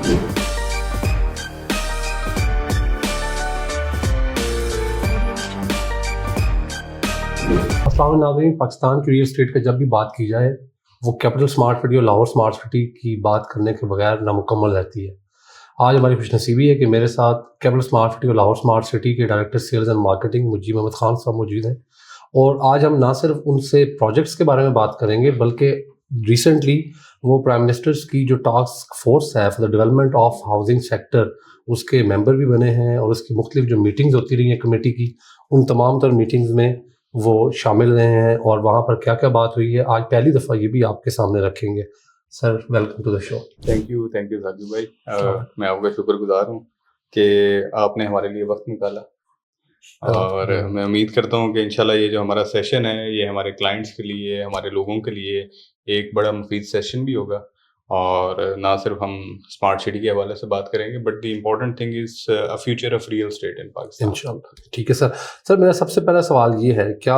अस्सलाम नाज़रीन, पाकिस्तान की रियल स्टेट का जब भी बात की जाए वो कैपिटल स्मार्ट सिटी और लाहौर स्मार्ट सिटी की बात करने के बगैर नामुकम्मल रहती है। आज हमारी खुशनसीबी है कि मेरे साथ कैपिटल स्मार्ट सिटी और लाहौर स्मार्ट सिटी के director sales and marketing Mujeeb Ahmed Khan Sahab मौजूद हैं, और आज हम ना सिर्फ उनसे प्रोजेक्ट्स के बारे में बात करेंगे बल्कि रिसेंटली वो प्राइम मिनिस्टर्स की जो टास्क फोर्स है for the development of housing sector उसके मेंबर भी बने हैं, और उसकी मुख्तलिफ जो मीटिंग्स होती रही हैं कमेटी की, उन तमाम तर मीटिंग्स में वो शामिल रहे हैं और वहाँ पर क्या क्या बात हुई है आज पहली दफ़ा ये भी आपके सामने रखेंगे। Sir, welcome to the show. Thank you Saqib भाई। मैं आपका शुक्रगुजार हूँ कि आपने हमारे लिए वक्त निकाला, और मैं उम्मीद करता हूँ कि इंशाल्लाह ये जो हमारा सेशन है ये हमारे क्लाइंट्स के लिए, हमारे लोगों के लिए एक बड़ा मुफीद सेशन भी होगा, और ना सिर्फ हम स्मार्ट सिटी के हवाले से बात करेंगे but the important thing is a future of real estate इन पाकिस्तान। इंशाल्लाह। ठीक है सर। सर, मेरा सबसे पहला सवाल ये है, क्या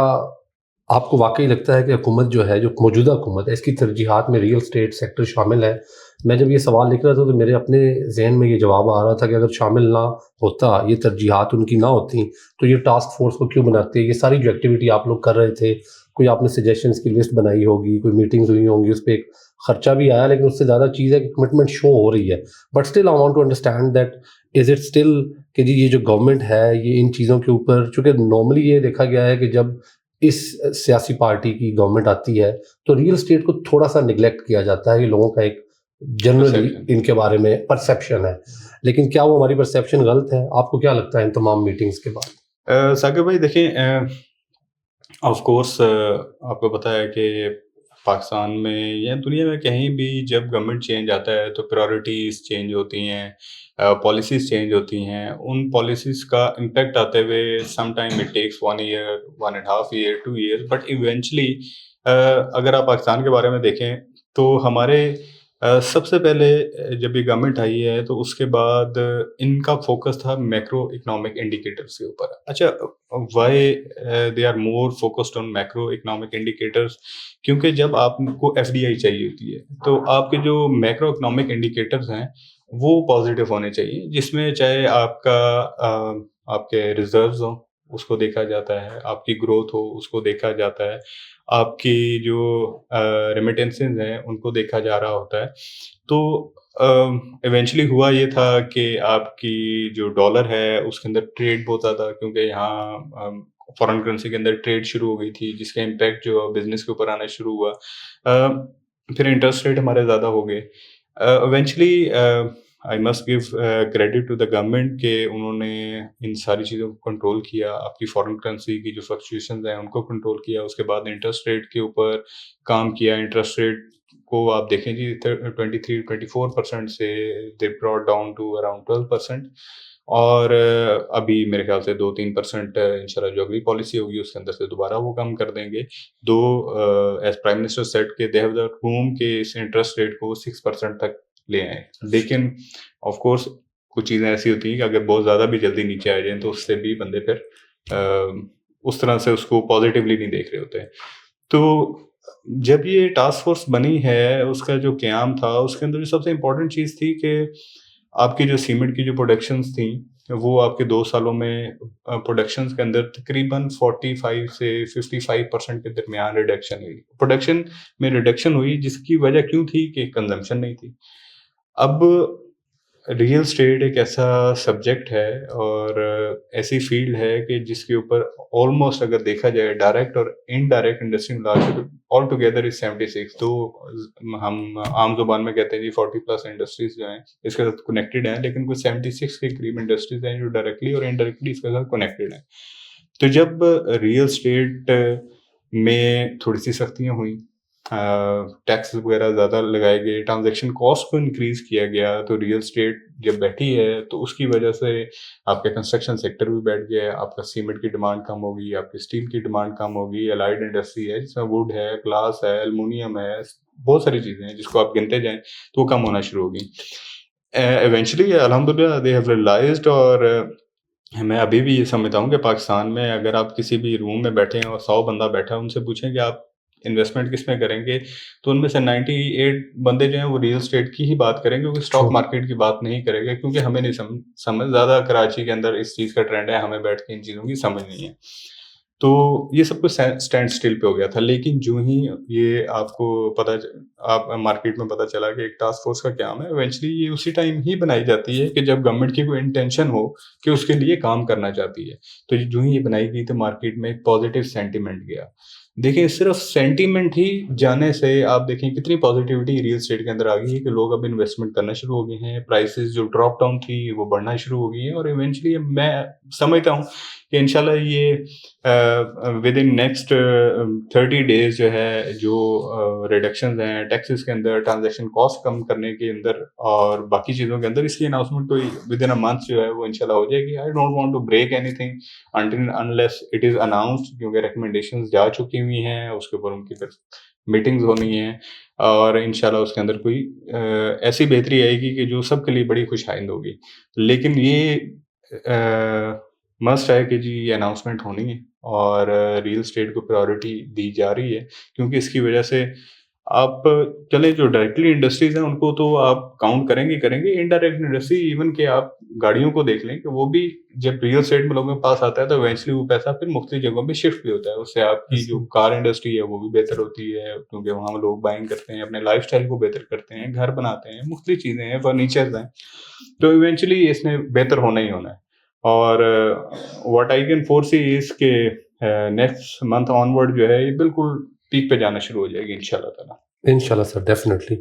आपको वाकई लगता है कि हुकूमत जो है, जो मौजूदा हुकूमत है, इसकी तरजीहात में रियल एस्टेट सेक्टर शामिल है? मैं जब ये सवाल लिख रहा था तो मेरे अपने जहन में ये जवाब आ रहा था कि अगर शामिल ना होता, ये तरजीहात उनकी ना होती, तो ये टास्क फोर्स को क्यों बनाते? ये सारी जो एक्टिविटी आप लोग कर रहे थे, कोई आपने सजेशंस की लिस्ट बनाई होगी, कोई मीटिंग्स हुई होंगी, उस पर एक खर्चा भी आया, लेकिन उससे ज़्यादा चीज़ है कि कमिटमेंट शो हो रही है। But still I want to understand that is it still कि जी ये जो गवर्नमेंट है ये इन चीज़ों के ऊपर, चूँकि नॉर्मली ये देखा गया है कि जब इस सियासी पार्टी की गवर्नमेंट आती है तो रियल एस्टेट को थोड़ा सा निगलेक्ट किया जाता है, ये लोगों का एक जनरली इनके बारे में परसेप्शन है, लेकिन क्या वो हमारी परसेप्शन गलत है? आपको क्या लगता है इन तमाम मीटिंग्स के बाद? साकिब भाई देखें, ऑफ कोर्स आपको पता है कि पाकिस्तान में या दुनिया में कहीं भी जब गवर्नमेंट चेंज आता है तो प्रायोरिटीज़ चेंज होती हैं, पॉलिसीज़ चेंज होती हैं। उन पॉलिसीज़ का इम्पेक्ट आते हुए some time it takes 1 year, 1.5 year, 2 year, but eventually अगर आप पाकिस्तान के बारे में देखें तो हमारे सबसे पहले जब ये गवर्नमेंट आई है तो उसके बाद इनका फोकस था मैक्रो इकोनॉमिक इंडिकेटर्स के ऊपर। अच्छा, why they are more focused on macro economic indicators? क्योंकि जब आपको एफडीआई चाहिए होती है तो आपके जो मैक्रो इकोनॉमिक इंडिकेटर्स हैं वो पॉजिटिव होने चाहिए, जिसमें चाहे आपके रिजर्व्स हों उसको देखा जाता है, आपकी ग्रोथ हो उसको देखा जाता है, आपकी जो रेमिटेंसेस हैं उनको देखा जा रहा होता है। तो इवेंचुअली हुआ ये था कि आपकी जो डॉलर है उसके अंदर ट्रेड बहुत ज़्यादा, क्योंकि यहाँ फॉरेन करेंसी के अंदर ट्रेड शुरू हो गई थी, जिसका इम्पैक्ट जो बिजनेस के ऊपर आना शुरू हुआ। फिर इंटरेस्ट रेट हमारे ज़्यादा हो गए। Eventually I must give credit to the government कि उन्होंने इन सारी चीज़ों को कंट्रोल किया, आपकी फॉरेन करेंसी की जो फ्लक्चुएशंस हैं उनको कंट्रोल किया, उसके बाद इंटरेस्ट रेट के ऊपर काम किया। इंटरेस्ट रेट को आप देखें जी 23-24% से they brought down to around 12%, और अभी मेरे ख्याल से 2-3% इंशाल्लाह जो अगली पॉलिसी होगी उसके अंदर से दोबारा वो कम कर देंगे। दो एज प्राइम मिनिस्टर सेड के दे हैव द रूम के इस इंटरेस्ट रेट को 6% तक ले आए, लेकिन ऑफ कोर्स कुछ चीज़ें ऐसी होती हैं कि अगर बहुत ज़्यादा भी जल्दी नीचे आ जाए तो उससे भी बंदे फिर उस तरह से उसको पॉजिटिवली नहीं देख रहे होते हैं। तो जब ये टास्क फोर्स बनी है उसका जो क़याम था उसके अंदर जो सबसे इम्पोर्टेंट चीज़ थी कि आपकी जो सीमेंट की जो प्रोडक्शंस थी वो आपके 2 सालों में प्रोडक्शंस के अंदर तकरीबन 45 से 55% के दरमियान रिडक्शन हुई। प्रोडक्शन में रिडक्शन हुई जिसकी वजह क्यों थी कि कंजम्पशन नहीं थी। अब रियल एस्टेट एक ऐसा सब्जेक्ट है और ऐसी फील्ड है कि जिसके ऊपर ऑलमोस्ट अगर देखा जाए डायरेक्ट और इनडायरेक्ट इंडस्ट्री मिला के ऑल टुगेदर इज 76। तो हम आम जुबान में कहते हैं जी 40+ इंडस्ट्रीज जो हैं इसके साथ कनेक्टेड हैं, लेकिन कुछ 76 के करीब इंडस्ट्रीज हैं जो डायरेक्टली और इनडायरेक्टली इसके साथ कनेक्टेड हैं। तो जब रियल एस्टेट में थोड़ी सी सख्तियाँ हुई, टैक्स वगैरह ज़्यादा लगाए गए, ट्रांजैक्शन कॉस्ट को इंक्रीज़ किया गया, तो रियल एस्टेट जब बैठी है तो उसकी वजह से आपके कंस्ट्रक्शन सेक्टर भी बैठ गया है, आपका सीमेंट की डिमांड कम होगी, आपकी स्टील की डिमांड कम होगी, एलाइड इंडस्ट्री है जिसमें वुड है, ग्लास है, एल्युमिनियम है, बहुत सारी चीज़ें हैं जिसको आप गिनते जाएँ तो वो कम होना शुरू होगी। इवेंचुअली अल्हम्दुलिल्लाह दे हैव रियलाइज्ड, और मैं अभी भी ये समझता हूँ कि पाकिस्तान में अगर आप किसी भी रूम में बैठे हैं और 100 बंदा बैठा है, उनसे पूछें कि आप इन्वेस्टमेंट किस में करेंगे, तो उनमें से 98 बंदे जो हैं वो रियल एस्टेट की ही बात करेंगे, क्योंकि स्टॉक True. मार्केट की बात नहीं करेंगे, क्योंकि हमें नहीं समझ ज़्यादा कराची के अंदर इस चीज़ का ट्रेंड है, हमें बैठ के इन चीज़ों की समझ नहीं है। तो ये सब कुछ स्टैंड स्टिल पे हो गया था, लेकिन जो ही ये आपको आप मार्केट में पता चला कि एक टास्क फोर्स का क्या काम है, इवेंचुअली ये उसी टाइम ही बनाई जाती है कि जब गवर्नमेंट की कोई इंटेंशन हो कि उसके लिए काम करना चाहती है। तो जो ही ये बनाई गई तो मार्केट में एक पॉजिटिव सेंटिमेंट गया। देखिए, सिर्फ सेंटिमेंट ही जाने से आप देखें कितनी पॉजिटिविटी रियल एस्टेट के अंदर आ गई है कि लोग अब इन्वेस्टमेंट करना शुरू हो गए हैं, प्राइसेस जो ड्रॉप डाउन थी वो बढ़ना शुरू हो गई है, और इवेंचुअली मैं समझता हूँ कि इंशाल्लाह ये विद इन नेक्स्ट 30 डेज जो है, जो रिडक्शंस हैं टैक्सेस के अंदर, ट्रांजैक्शन कॉस्ट कम करने के अंदर और बाकी चीज़ों के अंदर, इसकी अनाउंसमेंट कोई विद इन अ मंथ जो है वो इंशाल्लाह हो जाएगी। I don't want to break anything until unless it is announced, क्योंकि रिकमेंडेशंस जा चुकी हुई हैं, उसके ऊपर उनकी फिर मीटिंग्स होनी है, और इंशाल्लाह उसके अंदर कोई ऐसी बेहतरी आएगी कि जो सबके लिए बड़ी खुशहाइंद होगी। लेकिन ये मस्ट है कि जी ये अनाउंसमेंट होनी है, और रियल एस्टेट को प्रायोरिटी दी जा रही है, क्योंकि इसकी वजह से आप चले जो डायरेक्टली इंडस्ट्रीज हैं उनको तो आप काउंट करेंगे ही करेंगे, इनडायरेक्ट इंडस्ट्री इवन के आप गाड़ियों को देख लें कि वो भी जब रियल एस्टेट में लोगों के पास आता है तो इवेंचुअली वो पैसा फिर मुख्तलिफ जगहों पे शिफ्ट भी होता है, उससे आपकी जो कार इंडस्ट्री है वो भी बेहतर होती है, क्योंकि वहाँ लोग बाइंग करते हैं, अपने लाइफस्टाइल को बेहतर करते हैं, घर बनाते हैं, मुख्तलिफ चीज़ें हैं, फर्नीचर्स हैं, तो इवेंचुअली इसने बेहतर होना ही होना है। और what I can foresee is के नेक्स्ट मंथ ऑनवर्ड जो है ये बिल्कुल पीक पे जाना शुरू हो जाएगी इंशाल्लाह ताला। इंशाल्लाह सर, डेफिनेटली।